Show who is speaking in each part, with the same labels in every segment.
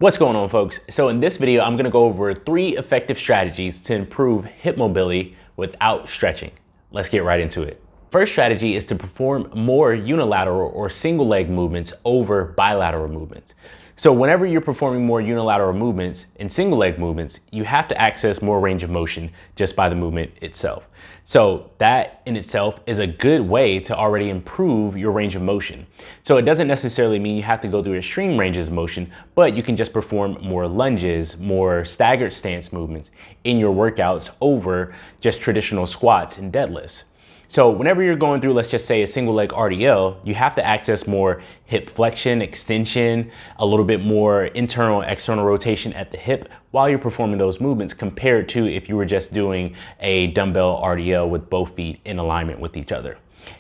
Speaker 1: What's going on, folks? So in this video, I'm going to go over 3 effective strategies to improve hip mobility without stretching. Let's get right into it. First strategy is to perform more unilateral or single leg movements over bilateral movements. So whenever you're performing more unilateral movements and single leg movements, you have to access more range of motion just by the movement itself. So that in itself is a good way to already improve your range of motion. So it doesn't necessarily mean you have to go through extreme ranges of motion, but you can just perform more lunges, more staggered stance movements in your workouts over just traditional squats and deadlifts. So whenever you're going through, let's just say a single leg RDL, you have to access more hip flexion, extension, a little bit more internal and external rotation at the hip while you're performing those movements compared to if you were just doing a dumbbell RDL with both feet in alignment with each other.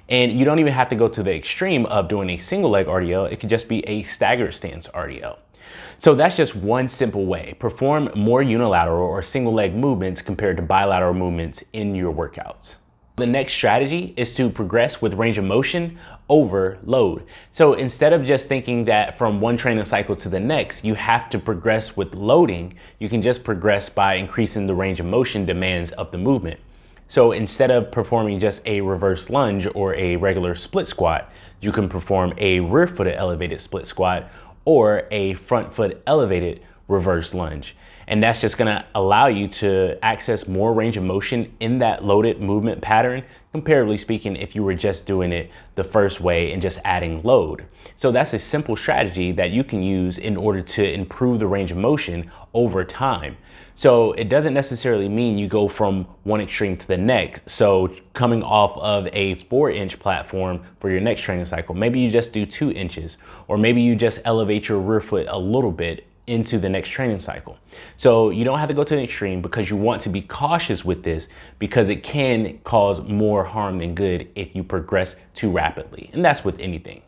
Speaker 1: And you don't even have to go to the extreme of doing a single leg RDL. It could just be a staggered stance RDL. So that's just one simple way. Perform more unilateral or single leg movements compared to bilateral movements in your workouts. The next strategy is to progress with range of motion over load. So instead of just thinking that from one training cycle to the next, you have to progress with loading, you can just progress by increasing the range of motion demands of the movement. So instead of performing just a reverse lunge or a regular split squat, you can perform a rear footed elevated split squat or a front foot elevated reverse lunge. And that's just gonna allow you to access more range of motion in that loaded movement pattern, comparatively speaking, if you were just doing it the first way and just adding load. So that's a simple strategy that you can use in order to improve the range of motion over time. So it doesn't necessarily mean you go from one extreme to the next. So coming off of a 4-inch platform for your next training cycle, maybe you just do 2 inches, or maybe you just elevate your rear foot a little bit into the next training cycle. So you don't have to go to the extreme because you want to be cautious with this because it can cause more harm than good if you progress too rapidly. And that's with anything.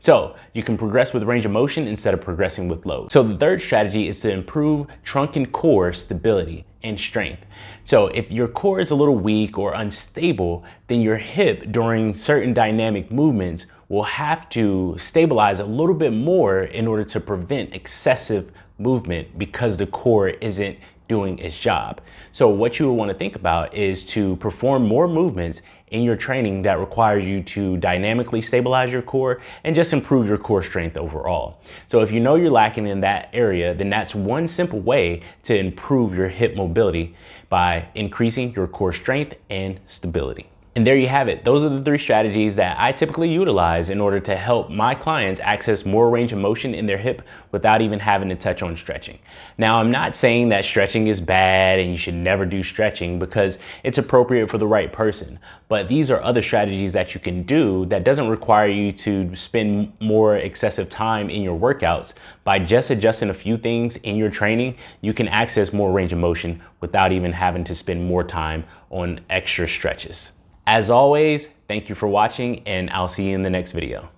Speaker 1: So you can progress with range of motion instead of progressing with load. So the third strategy is to improve trunk and core stability and strength. So if your core is a little weak or unstable, then your hip during certain dynamic movements will have to stabilize a little bit more in order to prevent excessive movement because the core isn't doing its job. So what you will want to think about is to perform more movements in your training that requires you to dynamically stabilize your core and just improve your core strength overall. So if you know you're lacking in that area, then that's one simple way to improve your hip mobility by increasing your core strength and stability. And there you have it. Those are the 3 strategies that I typically utilize in order to help my clients access more range of motion in their hip without even having to touch on stretching. Now, I'm not saying that stretching is bad and you should never do stretching because it's appropriate for the right person. But these are other strategies that you can do that doesn't require you to spend more excessive time in your workouts. By just adjusting a few things in your training, you can access more range of motion without even having to spend more time on extra stretches. As always, thank you for watching, and I'll see you in the next video.